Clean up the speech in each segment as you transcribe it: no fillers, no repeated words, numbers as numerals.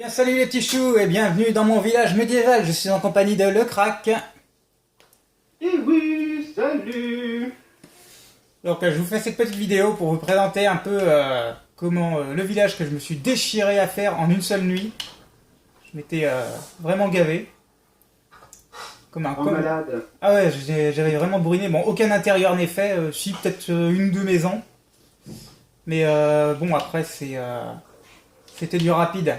Bien, salut les petits choux et bienvenue dans mon village médiéval. Je suis en compagnie de Le Crack. Eh oui, salut. Donc je vous fais cette petite vidéo pour vous présenter un peu comment le village que je me suis déchiré à faire en une seule nuit. Je m'étais vraiment gavé. Malade. Ah ouais, j'avais vraiment bourriné. Bon, aucun intérieur n'est fait. Si, peut-être une ou deux maisons. Mais bon, après c'était du rapide.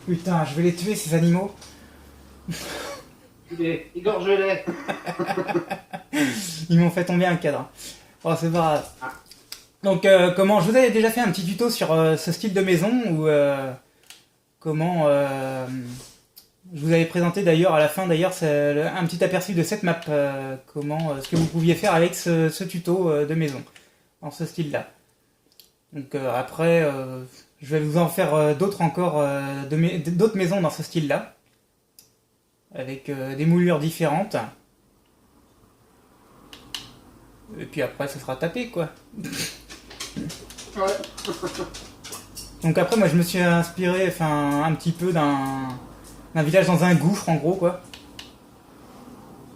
Putain, je vais les tuer ces animaux. Égorge-les. Ils m'ont fait tomber un cadre. Oh, c'est pas grave. Ah. Donc, comment je vous avais déjà fait un petit tuto sur ce style de maison où comment je vous avais présenté d'ailleurs à la fin d'ailleurs un petit aperçu de cette map, comment ce que vous pouviez faire avec ce tuto de maison en ce style-là. Donc après, je vais vous en faire d'autres encore, d'autres maisons dans ce style-là, avec des moulures différentes. Et puis après, ce sera tapé, quoi. Ouais. Donc après, moi, je me suis inspiré, enfin, un petit peu d'un village dans un gouffre, en gros, quoi.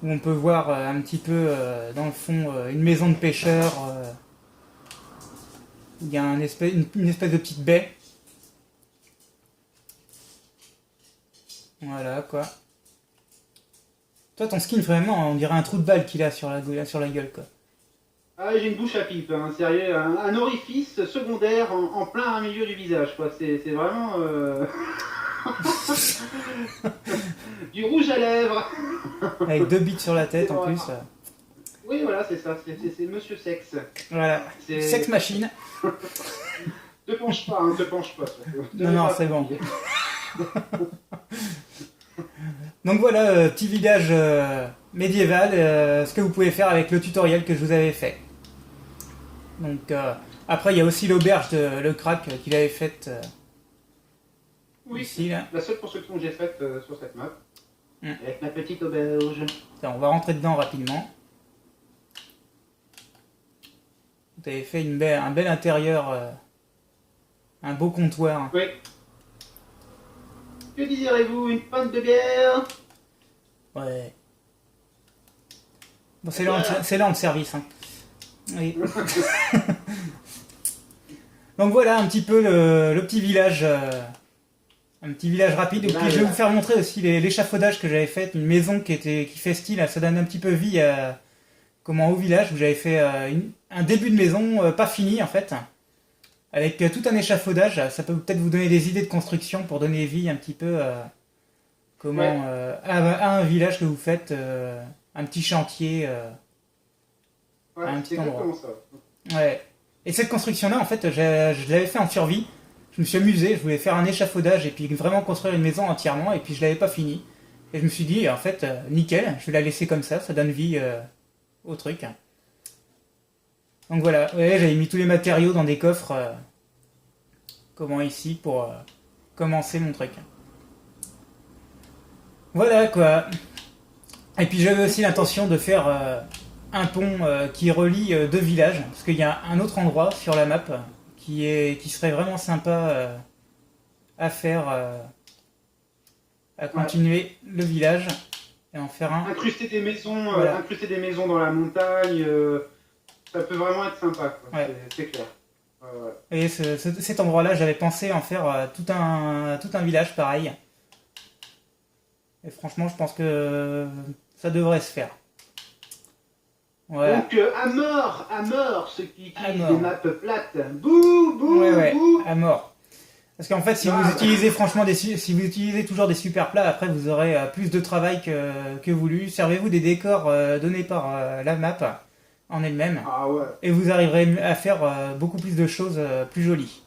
Où on peut voir un petit peu, dans le fond, une maison de pêcheurs. Il y a une espèce de petite baie. Voilà, quoi. Toi, ton skin, vraiment, on dirait un trou de balle qu'il a sur la gueule, quoi. Ah, j'ai une bouche à pipe, hein, sérieux, un orifice secondaire en plein milieu du visage, quoi. C'est vraiment du rouge à lèvres. Avec deux bites sur la tête, en plus. Oui, voilà, c'est ça, c'est Monsieur Sexe. Voilà. Sex machine. Te penche pas, hein, te penche pas. Non, c'est bon. Donc voilà, petit village médiéval, ce que vous pouvez faire avec le tutoriel que je vous avais fait. Donc après, il y a aussi l'auberge de Le Crack qu'il avait faite Oui, ici, là. la seule construction que j'ai faite sur cette map. Avec ma petite auberge. Attends, on va rentrer dedans rapidement. Vous avez fait un bel intérieur, un beau comptoir. Oui. Que désirez-vous? Une pinte de bière? Ouais. Bon, c'est lent de service. Hein. Oui. Donc voilà un petit peu le petit village. Un petit village rapide. Et puis je vais vous faire montrer aussi l'échafaudage que j'avais fait. Une maison qui fait style. Ça donne un petit peu vie au village où j'avais fait un début de maison pas fini en fait. Avec tout un échafaudage. Ça peut peut-être vous donner des idées de construction pour donner vie un petit peu à un village que vous faites. Un petit chantier. Ouais, un petit c'est endroit. exactement ça. Ouais. Et cette construction-là, en fait, je l'avais fait en survie. Je me suis amusé, je voulais faire un échafaudage et puis vraiment construire une maison entièrement, et puis je l'avais pas fini. Et je me suis dit, en fait, nickel, je vais la laisser comme ça donne vie au truc. Donc voilà, ouais, j'avais mis tous les matériaux dans des coffres, comment ici, pour commencer mon truc. Voilà quoi. Et puis j'avais aussi l'intention de faire un pont qui relie deux villages, parce qu'il y a un autre endroit sur la map qui serait vraiment sympa à faire, à continuer le village et en faire un. Incruster des maisons, Voilà. incruster des maisons dans la montagne, ça peut vraiment être sympa, quoi. Ouais. C'est clair. Et cet endroit-là, j'avais pensé en faire tout un village pareil. Et franchement, je pense que ça devrait se faire. Voilà. Donc à mort ceux qui À utilisent mort. des maps plates. Bouh, bouh, Ouais, bouh. à mort. Parce qu'en fait, si vous utilisez franchement si vous utilisez toujours des super plats, après vous aurez plus de travail que voulu. Servez-vous des décors donnés par la map en elle-même, Ah ouais. et vous arriverez à faire beaucoup plus de choses plus jolies.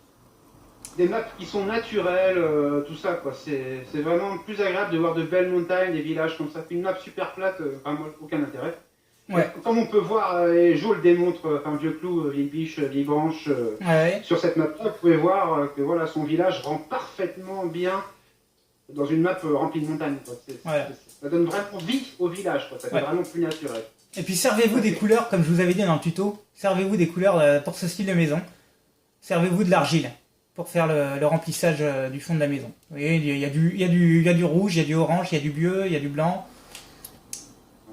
Des maps qui sont naturelles, tout ça, quoi. C'est vraiment plus agréable de voir de belles montagnes, des villages comme ça. Une map super plate, enfin, moi, aucun intérêt. Ouais. Comme on peut voir, et Jo le démontre, enfin, vieux clou, vieille biche, vieille branche, Ouais. sur cette map-là, vous pouvez voir que voilà, son village rend parfaitement bien dans une map remplie de montagnes, quoi. Voilà. Ça donne vraiment vie au village, quoi. Ça fait vraiment plus naturel. Et puis servez-vous des couleurs, comme je vous avais dit dans le tuto. Servez-vous des couleurs pour ce style de maison. Servez-vous de l'argile. pour faire le remplissage du fond de la maison. Vous voyez, il y a du rouge, il y a du orange, il y a du bleu, il y a du blanc.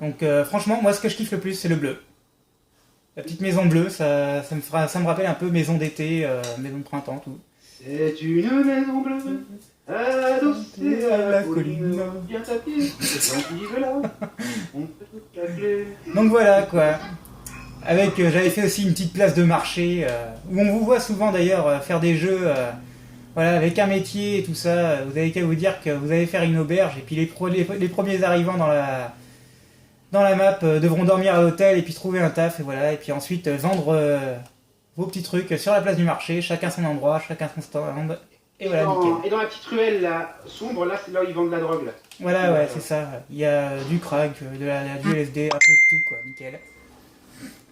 Donc franchement, moi ce que je kiffe le plus, c'est le bleu. La petite maison bleue, ça me rappelle un peu maison d'été, maison de printemps, tout. C'est une maison bleue, adossée à la colline, bien tapée, c'est quand qui veut là, on peut tout l'appeler. Donc voilà quoi. Avec, j'avais fait aussi une petite place de marché, où on vous voit souvent d'ailleurs faire des jeux, voilà, avec un métier et tout ça. Vous avez qu'à vous dire que vous allez faire une auberge, et puis les premiers arrivants dans la map devront dormir à l'hôtel et puis trouver un taf, et voilà, et puis ensuite vendre vos petits trucs sur la place du marché, chacun son endroit, chacun son stand, et voilà, nickel. Et dans la petite ruelle là, sombre, là c'est là où ils vendent de la drogue là. Voilà, ouais, c'est ça. Il y a du crack, du LSD, un peu de tout, quoi, nickel.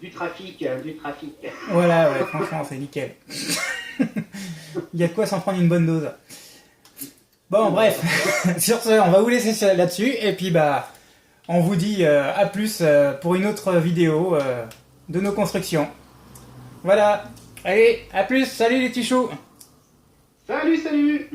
Du trafic, du trafic. Voilà, ouais, franchement, c'est nickel. Il y a de quoi s'en prendre une bonne dose. Bon, bref, sur ce, on va vous laisser là-dessus, et puis bah, on vous dit à plus pour une autre vidéo de nos constructions. Voilà, allez, à plus, salut les petits choux. Salut, salut.